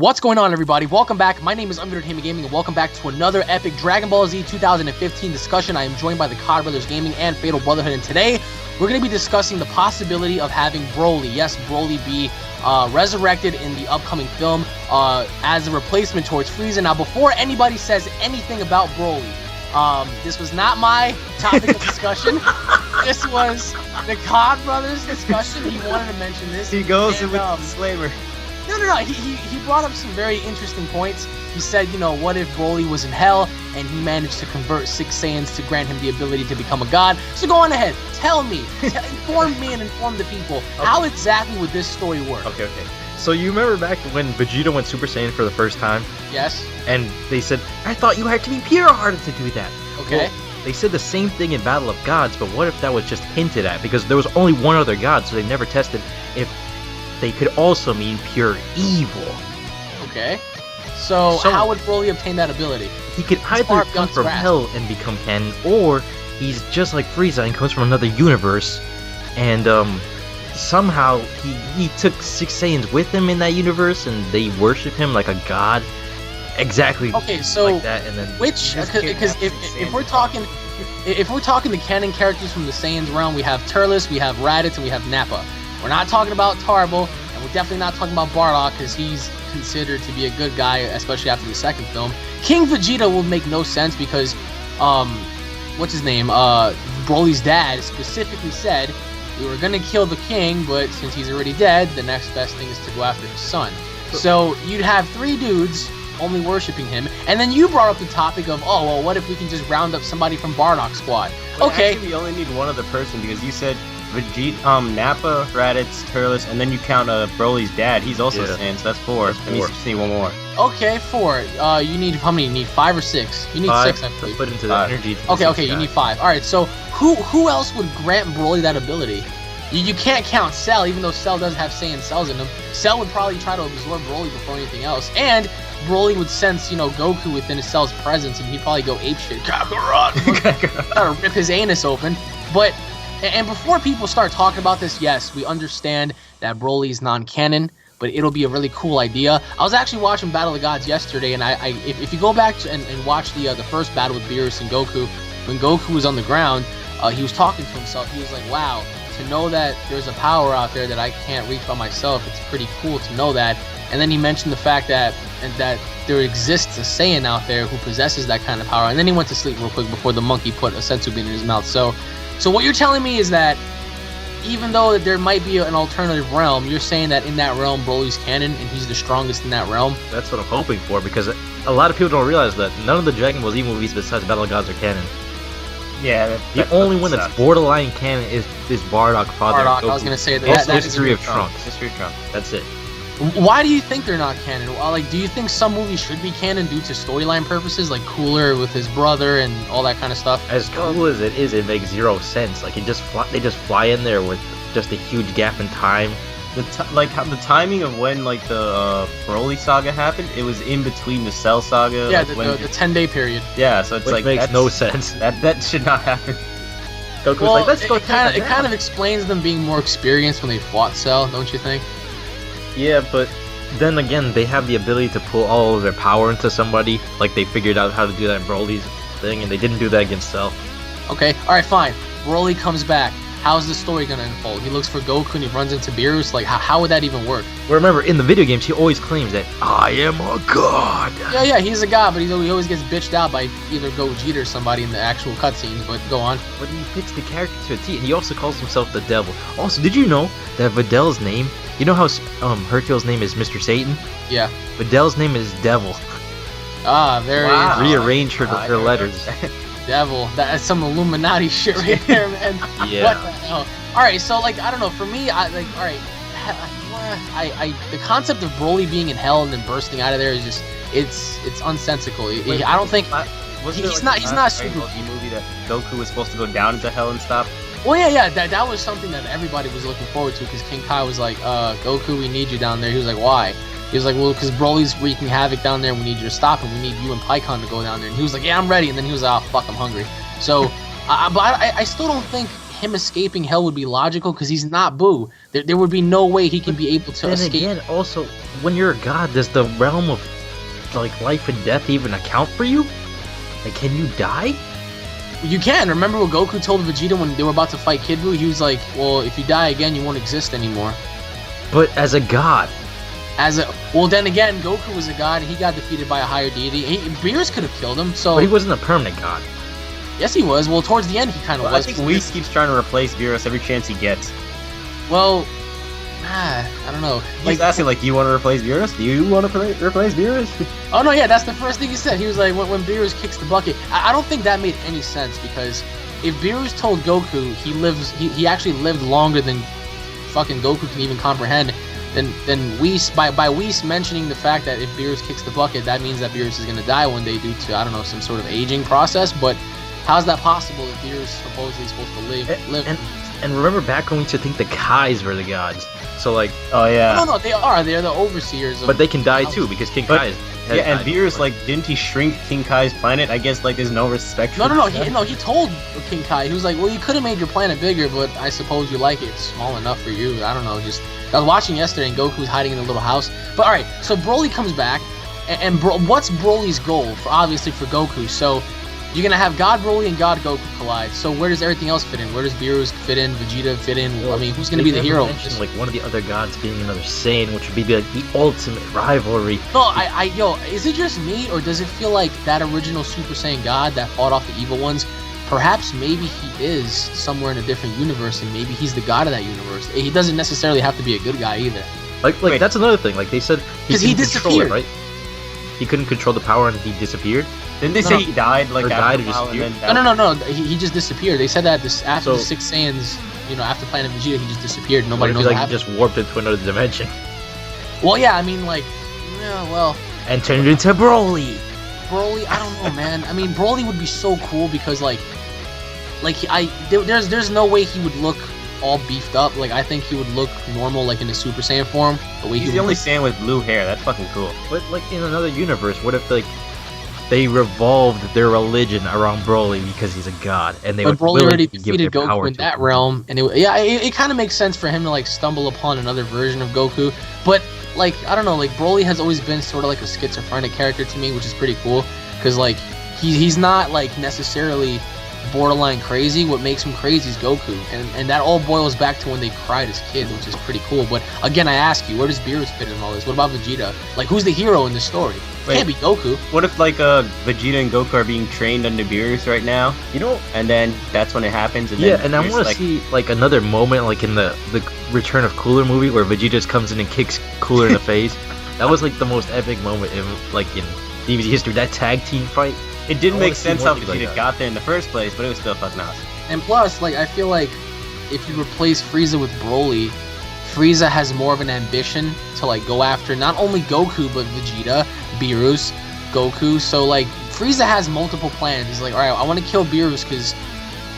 What's going on, everybody? Welcome back. My name is UnrealEntGaming and welcome back to another epic Dragon Ball Z 2015 discussion. I am joined by TheCODBrothers Gaming and FatalBrotherHood, and today we're going to be discussing the possibility of having Broly, yes, Broly, be resurrected in the upcoming film as a replacement towards Frieza. Now, before anybody says anything about Broly, this was not my topic of discussion. This was the TheCODBrothers discussion. He wanted to mention this. He goes in with the disclaimer. No. He brought up some very interesting points. He said, you know, what if Broly was in hell and he managed to convert 6 Saiyans to grant him the ability to become a god? So go on ahead. Tell me. Inform me and inform the people. Okay. How exactly would this story work? Okay. So you remember back when Vegeta went Super Saiyan for the first time? Yes. And they said, I thought you had to be pure-hearted to do that. Okay. Well, they said the same thing in Battle of Gods, but what if that was just hinted at? Because there was only one other god, so they never tested if they could also mean pure evil. Okay. So how would Broly obtain that ability? He could either come from hell and become canon, or he's just like Frieza and comes from another universe, and somehow he took 6 Saiyans with him in that universe, and they worship him like a god. Exactly. Okay, so like that, and then which because if we're talking the canon characters from the Saiyans realm, we have Turles, we have Raditz, and we have Nappa. We're not talking about Tarble, and we're definitely not talking about Bardock, because he's considered to be a good guy, especially after the second film. King Vegeta will make no sense because, what's his name? Broly's dad specifically said, we were gonna kill the king, but since he's already dead, the next best thing is to go after his son. So you'd have 3 dudes only worshipping him, and then you brought up the topic of, oh, well, what if we can just round up somebody from Bardock's squad? But okay. Actually, we only need one other person, because you said Vegeta, Nappa, Raditz, Turles, and then you count Broly's dad. He's also Saiyan, so that's 4. That means you just need one more. Okay, 4. You need how many? You need 5 or 6? You need 6, I believe. Put into the energy. Okay, you need 5. All right, so who else would grant Broly that ability? You can't count Cell, even though Cell does have Saiyan cells in him. Cell would probably try to absorb Broly before anything else, and Broly would sense, you know, Goku within his Cell's presence, and he'd probably go apeshit. Kakarot! Try to rip his anus open. And before people start talking about this, yes, we understand that Broly is non-canon, but it'll be a really cool idea. I was actually watching Battle of Gods yesterday, and if you go back and watch the first battle with Beerus and Goku, when Goku was on the ground, he was talking to himself. He was like, wow, to know that there's a power out there that I can't reach by myself, it's pretty cool to know that. And then he mentioned the fact that there exists a Saiyan out there who possesses that kind of power. And then he went to sleep real quick before the monkey put a senzu bean in his mouth. So what you're telling me is that even though there might be an alternative realm, you're saying that in that realm, Broly's canon, and he's the strongest in that realm? That's what I'm hoping for, because a lot of people don't realize that none of the Dragon Ball Z movies besides Battle of Gods are canon. Yeah, the only one that's borderline canon is Bardock, Father Bardock, Goku. I was going to say that. Also, that's History of Trunks. History of Trunks. That's it. Why do you think they're not canon? Like, do you think some movies should be canon due to storyline purposes, like Cooler with his brother and all that kind of stuff? As cool as it is, it makes 0 sense. Like, they just fly in there with just a huge gap in time. How the timing of when the Broly saga happened, it was in between the Cell saga. Yeah, the 10-day period. Yeah, so it's which makes no sense. That should not happen. Goku's like, let's go. It kind of explains them being more experienced when they fought Cell, don't you think? Yeah, but then again, they have the ability to pull all of their power into somebody. Like, they figured out how to do that in Broly's thing, and they didn't do that against Cell. Okay, alright, fine. Broly comes back. How's the story gonna unfold? He looks for Goku and he runs into Beerus. Like, how would that even work? Well, remember, in the video games, he always claims that, I am a god! Yeah, he's a god, but he always gets bitched out by either Gogeta or somebody in the actual cutscenes, but go on. But he fits the character to a T, and he also calls himself the Devil. Also, did you know that Videl's name, you know how Hercule's name is Mr. Satan? Yeah. Videl's name is Devil. Ah, very Rearrange her letters. Devil. That's some Illuminati shit right there, man. Yeah. What the hell? Alright, so, I don't know, for me, the concept of Broly being in hell and then bursting out of there is just, it's unsensical. I don't think, he's not super... movie that Goku was supposed to go down into hell and stop? Well, yeah, that was something that everybody was looking forward to, because King Kai was like, Goku, we need you down there. He was like, why? He was like, well, because Broly's wreaking havoc down there, we need you to stop him. We need you and Pikkon to go down there. And he was like, yeah, I'm ready. And then he was like, oh, fuck, I'm hungry. So, but I still don't think him escaping hell would be logical, because he's not Buu. There would be no way he can be able to escape. Then again, also, when you're a god, does the realm of like life and death even account for you? Like, can you die? You can. Remember what Goku told Vegeta when they were about to fight Kid Buu? He was like, well, if you die again, you won't exist anymore. But as a god. Well, then again, Goku was a god, and he got defeated by a higher deity. Beerus could have killed him, so... But he wasn't a permanent god. Yes, he was. Well, towards the end, he kind of was. I think Whis keeps trying to replace Beerus every chance he gets. Well, I don't know. He's asking, like, do you want to replace Beerus? Do you want to replace Beerus? Oh, no, yeah, that's the first thing he said. He was like, when Beerus kicks the bucket. I don't think that made any sense, because if Beerus told Goku he actually lived longer than fucking Goku can even comprehend, then Whis, by Whis mentioning the fact that if Beerus kicks the bucket, that means that Beerus is going to die one day due to, I don't know, some sort of aging process, but how's that possible if Beerus supposedly is supposed to live? And remember back when we used to think the Kais were the gods. So like, oh yeah. No, they are. They're the overseers. But they can die too because King Kai has and Beerus, like, didn't he shrink King Kai's planet? I guess like there's no respect. No. He told King Kai. He was like, well, you could have made your planet bigger, but I suppose you like it. It's small enough for you. I don't know. I was watching yesterday, and Goku's hiding in a little house. But all right, so Broly comes back, and what's Broly's goal? Obviously for Goku. So you're gonna have God Broly and God Goku collide. So where does everything else fit in? Where does Beerus fit in? Vegeta fit in? Well, I mean, who's gonna be the hero? Like one of the other gods being another Saiyan, which would be like the ultimate rivalry. No, yo, is it just me, or does it feel like that original Super Saiyan God that fought off the evil ones? Perhaps maybe he is somewhere in a different universe, and maybe he's the god of that universe. He doesn't necessarily have to be a good guy either. Like that's another thing. Like they said, he disappeared, right? He couldn't control the power, and he disappeared. Didn't they say he died? Like died or disappeared? No. He just disappeared. They said that after the 6 Saiyans, after Planet Vegeta, he just disappeared. Nobody knows what happened. He just warped into another dimension. Well, yeah, I mean, and turned into Broly. Broly, I don't know, man. I mean, Broly would be so cool because there's no way he would look all beefed up. Like, I think he would look normal, like in a Super Saiyan form. He's the only Saiyan with blue hair. That's fucking cool. But like in another universe, what if like they revolved their religion around Broly because he's a god, and they would Broly already defeated Goku Goku in that realm, and it kind of makes sense for him to like stumble upon another version of Goku. But like, I don't know, like Broly has always been sort of like a schizophrenic character to me, which is pretty cool because like he's not like necessarily borderline crazy. What makes him crazy is Goku, and that all boils back to when they cried as kids, which is pretty cool. But again, I ask you, where does Beerus fit in all this? What about Vegeta? Like, who's the hero in this story? It can't be Goku. What if like Vegeta and Goku are being trained under Beerus right now? And then that's when it happens. And and I want to see like another moment, like in the Return of Cooler movie, where Vegeta just comes in and kicks Cooler in the face. That was like the most epic moment in DBZ history. That tag team fight. It didn't make sense how Vegeta got there in the first place, but it was still fucking awesome. And plus, like, I feel like if you replace Frieza with Broly, Frieza has more of an ambition to like go after not only Goku but Vegeta, Beerus, Goku. So like Frieza has multiple plans. He's like, all right, I want to kill Beerus because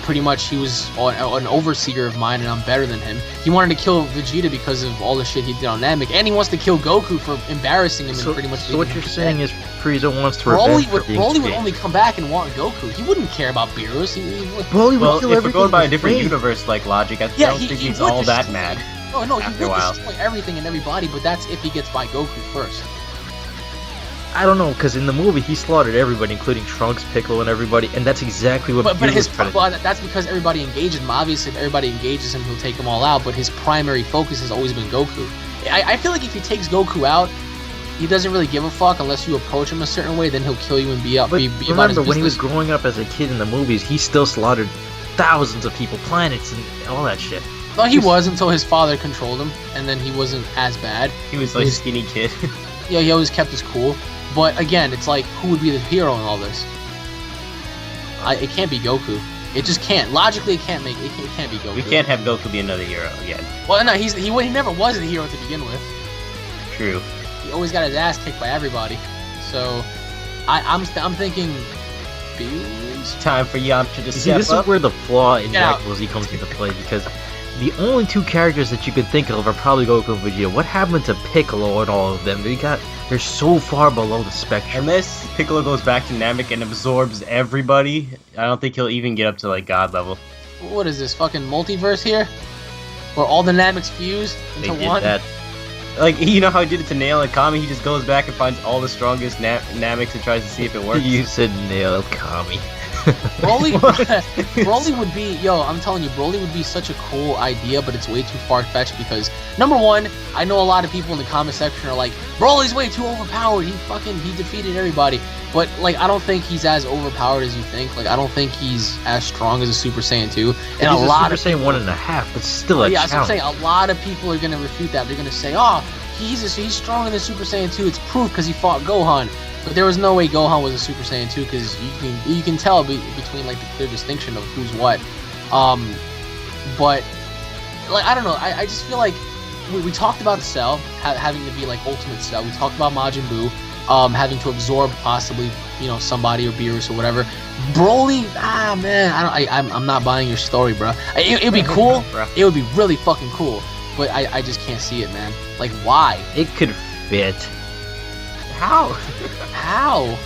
pretty much he was an overseer of mine and I'm better than him. He wanted to kill Vegeta because of all the shit he did on Namek, and he wants to kill Goku for embarrassing him and pretty much. So what you're saying is Frieza wants to Broly would only come back and want Goku. He wouldn't care about Beerus. Broly would kill if we're going by a different universe universe like logic, I don't think he's all that mad. No, he would destroy everything and everybody, but that's if he gets by Goku first. I don't know, because in the movie he slaughtered everybody, including Trunks, Piccolo, and everybody, and that's exactly what. But that's because everybody engages him. Obviously, if everybody engages him, he'll take them all out. But his primary focus has always been Goku. I feel like if he takes Goku out, he doesn't really give a fuck unless you approach him a certain way. Then he'll kill you and be about his business. Remember, when he was growing up as a kid in the movies, he still slaughtered thousands of people, planets, and all that shit. No, he was until his father controlled him, and then he wasn't as bad. He was like a skinny kid. Yeah, he always kept his cool. But again, it's like, who would be the hero in all this? It can't be Goku. It just can't. Logically, it can't be Goku. We can't have Goku be another hero again. Well, no, he never was the hero to begin with. True. He always got his ass kicked by everybody. So, I'm thinking, it's time for Yamcha to step up. This is where the flaw in Dragon Ball Z comes into play, because the only two characters that you could think of are probably Goku and Vegeta. What happened to Piccolo and all of them? They're so far below the spectrum. Unless Piccolo goes back to Namek and absorbs everybody, I don't think he'll even get up to like God level. What is this, fucking multiverse here? where all the Nameks fuse into They did one. that. Like, you know how he did it to Nail and Kami? He just goes back and finds all the strongest Nameks and tries to see if it works. You said nail Kami. Broly would be, yo, I'm telling you, Broly would be such a cool idea, but it's way too far-fetched because, number one, I know a lot of people in the comment section are like, Broly's way too overpowered, he defeated everybody, but, like, I don't think he's as overpowered as you think, like, I don't think he's as strong as a Super Saiyan 2, and He's a lot Super of Saiyan 1.5, but still a yeah, challenge. that's what I'm saying, a lot of people are gonna refute that, they're gonna say, oh, he's stronger than Super Saiyan 2, it's proof because he fought Gohan. But there was no way Gohan was a Super Saiyan 2 because you can tell between like the clear distinction of who's what. But like I don't know, I just feel like we talked about Cell having to be like Ultimate Cell. We talked about Majin Buu having to absorb possibly somebody or Beerus or whatever. Broly, man, I'm not buying your story, bro. It'd be cool. It would be really fucking cool. But I just can't see it, man. Like why? It could fit. How? How?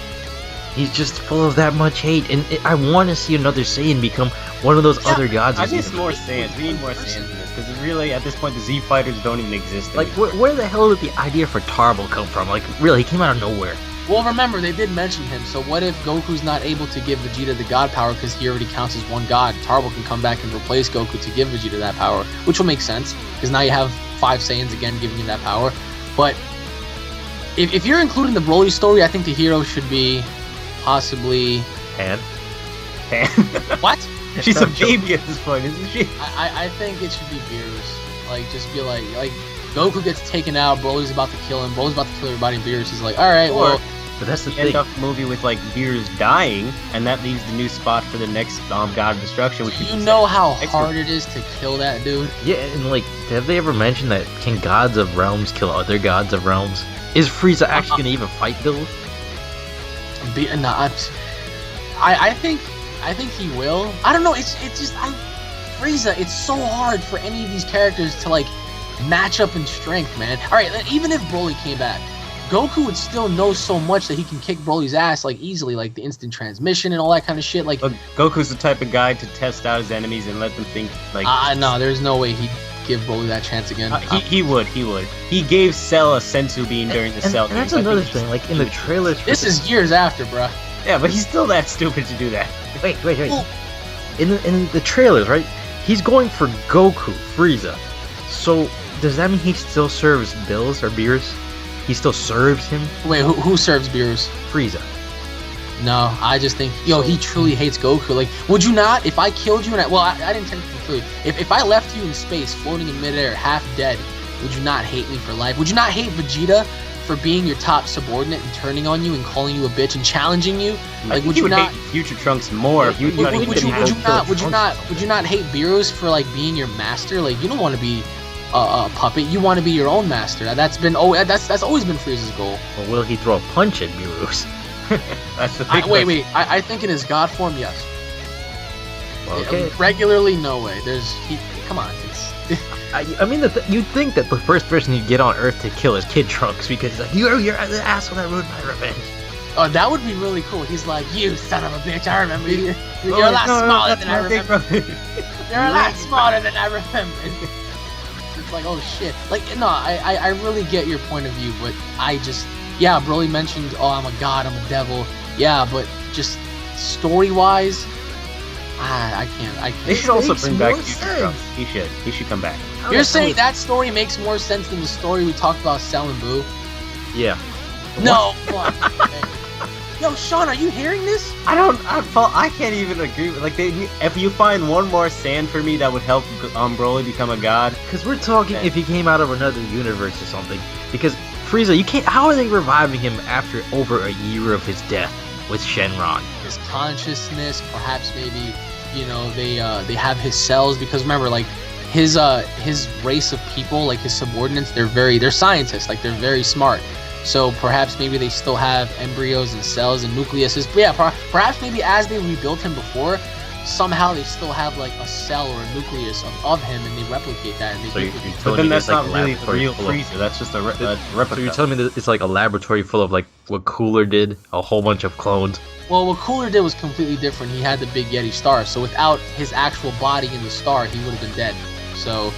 He's just full of that much hate, and I want to see another Saiyan become one of those other gods. I need more Saiyans. We need more Saiyans in this, because really, at this point, the Z fighters don't even exist Like, anymore. where the hell did the idea for Tarble come from? Like, really, he came out of nowhere. Well, remember, they did mention him, so what if Goku's not able to give Vegeta the god power because he already counts as one god? Tarble can come back and replace Goku to give Vegeta that power, which will make sense, because now you have 5 Saiyans again giving you that power. But if you're including the Broly story, I think the hero should be possibly... Pan? What? She's a baby at this point, isn't she? I think it should be Beerus. Like, just be like Goku gets taken out, Broly's about to kill him, Broly's about to kill everybody, and Beerus is like, alright, well... But that's the You thing. end up the movie with like Beerus dying, and that leaves the new spot for the next God of Destruction. Which you know how hard it is to kill that dude? Yeah, and like, have they ever mentioned that can gods of realms kill other gods of realms? Is Frieza actually gonna even fight Bill? I think he will. I don't know. It's just Frieza. It's so hard for any of these characters to like match up in strength, man. All right, even if Broly came back, Goku would still know so much that he can kick Broly's ass like easily, like the instant transmission and all that kind of shit. Like, but Goku's the type of guy to test out his enemies and let them think like. No, there's no way he'd give Broly that chance again. He would. He gave Cell a sensu bean during the Cell. And that's another thing. Like in the trailers. This is years after, bruh. Yeah, but he's still that stupid to do that. Wait. Well, in the trailers, right? He's going for Goku, Frieza. So does that mean he still serves Bills or Beerus? He still serves him? Wait, who serves Beerus? Frieza. No, I just think, he truly hates Goku. Like, would you not, if I killed you and I didn't technically kill you. If I left you in space, floating in midair, half dead, would you not hate me for life? Would you not hate Vegeta for being your top subordinate and turning on you and calling you a bitch and challenging you? Like, would you not hate Future Trunks more? Would you not hate Beerus for like being your master? Like, you don't want to be a puppet. You want to be your own master. That's always been Frieza's goal. Or will he throw a punch at Beerus? That's the big question. I think in his god form, yes. Okay. Regularly, no way. Come on. I mean, you'd think that the first person you'd get on Earth to kill is Kid Trunks because he's like, you're the asshole that ruined my revenge. Oh, that would be really cool. He's like, you son of a bitch, I remember you. You're a lot smaller than I remember. You're a lot smaller than I remember. It's like, oh shit. Like, no, I really get your point of view, but Broly mentioned, oh, I'm a god, I'm a devil. Yeah, but just story-wise, I can't. They should also bring back Future Trunks. He should come back. You're saying that story makes more sense than the story we talked about Cell and Buu? Yeah. No. Yo, Sean, are you hearing this? I can't even agree with, like, if you find one more sand for me that would help Broly become a god. Because we're talking if he came out of another universe or something. Because Frieza, how are they reviving him after over a year of his death with Shenron? His consciousness, perhaps maybe, they have his cells, because remember, like, his race of people, like his subordinates, they're scientists, like they're very smart. So perhaps maybe they still have embryos and cells and nucleuses. But yeah, perhaps maybe as they rebuilt him before, somehow they still have like a cell or a nucleus of him, and they replicate that. And they but then that's not really the real Frieza. That's just a replica. So you're telling me that it's like a laboratory full of like what Cooler did, a whole bunch of clones? Well, what Cooler did was completely different. He had the Big Yeti star, so without his actual body in the star, he would have been dead. So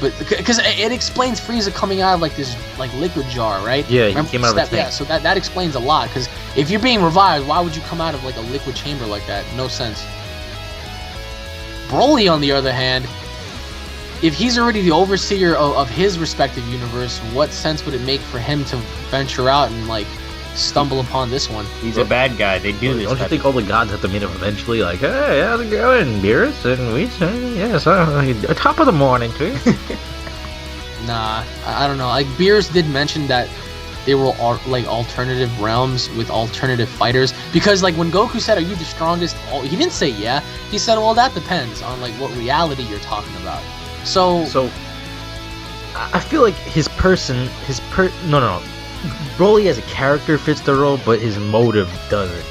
But because it explains Frieza coming out of like this like liquid jar, right? Yeah, he came out of a tank. Yeah, so that explains a lot. Because if you're being revived, why would you come out of like a liquid chamber like that? No sense. Broly, on the other hand, if he's already the overseer of his respective universe, what sense would it make for him to venture out and like stumble upon this one? He's a bad guy. They do this. Don't you think all the gods have to meet him eventually? Like, hey, how's it going, Beerus? And we say, yes, top of the morning to you. Nah, I don't know. Like, Beerus did mention that there were like alternative realms with alternative fighters, because like when Goku said, "Are you the strongest?" He didn't say yeah. He said, "Well, that depends on like what reality you're talking about." So I feel like no. Broly as a character fits the role, but his motive doesn't.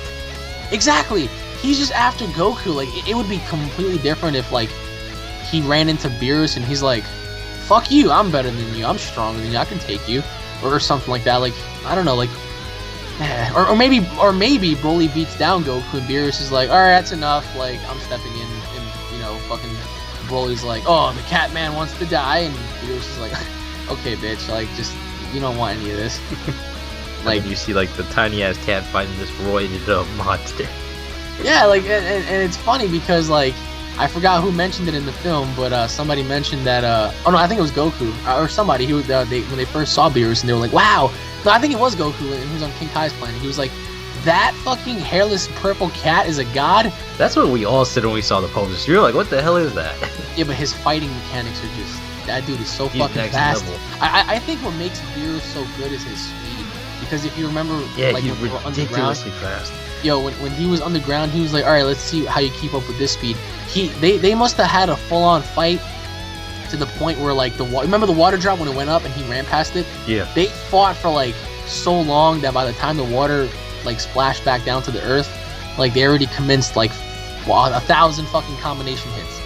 Exactly. He's just after Goku. Like, it would be completely different if like he ran into Beerus and he's like, "Fuck you, I'm better than you. I'm stronger than you. I can take you," or something like that. Like, I don't know. Like, or maybe Broly beats down Goku and Beerus is like, "All right, that's enough. Like, I'm stepping in," and you know, fucking Broly's like, "Oh, the cat man wants to die," and Beerus is like, "Okay, bitch. Like, just." You don't want any of this. Like, you see like the tiny ass cat fighting this roided up monster. Yeah, like, and it's funny because like I forgot who mentioned it in the film, but somebody mentioned that oh no, I think it was Goku or somebody who when they first saw Beerus and they were like, "Wow." No, I think it was Goku and he was on King Kai's planet. He was like, "That fucking hairless purple cat is a god?" That's what we all said when we saw the posters. You're like, "What the hell is that?" Yeah, but his fighting mechanics are just. That dude is so fucking fast. I think what makes Beerus so good is his speed. Because if you remember, like, he's when we were ridiculously fast. Yo, when he was underground, he was like, "All right, let's see how you keep up with this speed." They must have had a full-on fight to the point where like remember the water drop when it went up and he ran past it? Yeah. They fought for like so long that by the time the water like splashed back down to the earth, like they already commenced like 1,000 fucking combination hits.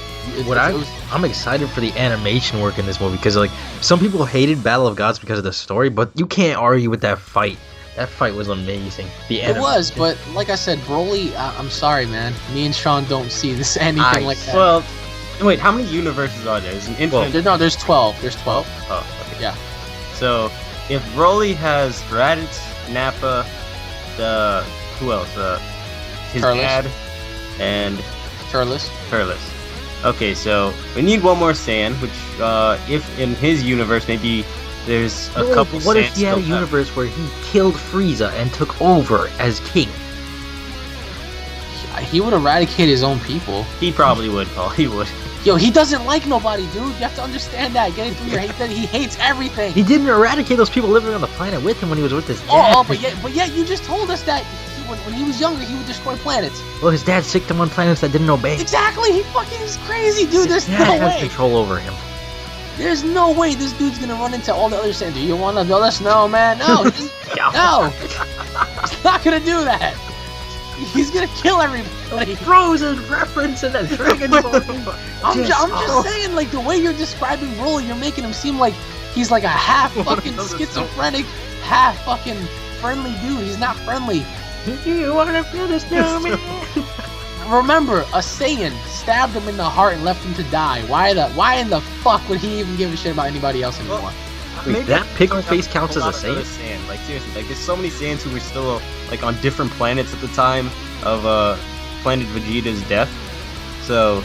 I'm excited for the animation work in this movie because like some people hated Battle of Gods because of the story, but you can't argue with that fight. That fight was amazing. It was, but like I said, Broly, I'm sorry, man. Me and Sean don't see this anything like that. Well, wait, how many universes are there? There's an infinite. No, there's 12. There's 12. Oh, okay. Yeah. So if Broly has Raditz, Nappa, who else? His Turles. dad, and Turles. Okay, so we need one more Saiyan, which, if in his universe, maybe there's a couple What Saiyans if he had a universe where he killed Frieza and took over as king? He would eradicate his own people. He probably would, Paul. He would. Yo, he doesn't like nobody, dude. You have to understand that. Get it through your hate that he hates everything. He didn't eradicate those people living on the planet with him when he was with his dad. Oh, but yet you just told us that when he was younger, he would destroy planets. Well, his dad sicked him on planets that didn't obey. Exactly. He fucking is crazy, dude. There's no way. Has control over him. There's no way this dude's gonna run into all the other Saiyans. Do you want to let us know, man? No. No. He's not gonna do that. He's gonna kill everybody. Frozen reference in that DragonBall. I'm just saying, like, the way you're describing Broly, you're making him seem like he's like a half fucking schizophrenic, half fucking friendly dude. He's not friendly. You wanna feel this now, man? Remember, a Saiyan stabbed him in the heart and left him to die. Why in the fuck would he even give a shit about anybody else anymore? Wait, that pickle face counts as a Saiyan? Like, seriously, like, there's so many Saiyans who were still, like, on different planets at the time of, Planet Vegeta's death. So,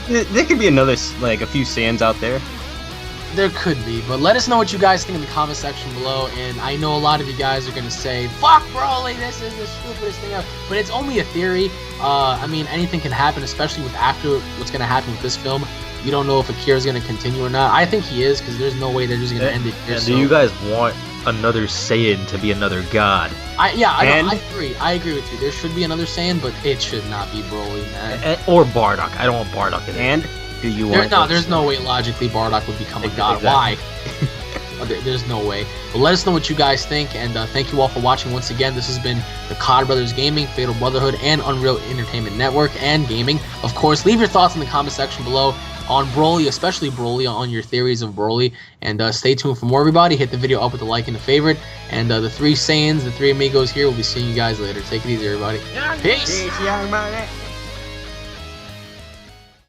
there could be another, like, a few Saiyans out there. There could be, but let us know what you guys think in the comment section below, and I know a lot of you guys are gonna say, "Fuck Broly, this is the stupidest thing ever," but it's only a theory. I mean, anything can happen, especially with after what's gonna happen with this film. You don't know if Akira's gonna continue or not. I think he is, because there's no way they're just gonna end it here. And do you guys want another Saiyan to be another god? I agree. I agree with you. There should be another Saiyan, but it should not be Broly, man. Or Bardock. I don't want Bardock in it. And do you want? There's no way logically Bardock would become a god. Why? There's no way. But let us know what you guys think, and thank you all for watching once again. This has been the COD Brothers Gaming, Fatal Brotherhood, and Unreal Entertainment Network, and Gaming. Of course, leave your thoughts in the comment section below on Broly, especially Broly, on your theories of Broly, and stay tuned for more, everybody. Hit the video up with a like and a favorite, and the three Saiyans, the three amigos here, will be seeing you guys later. Take it easy, everybody. Peace! Peace, young money.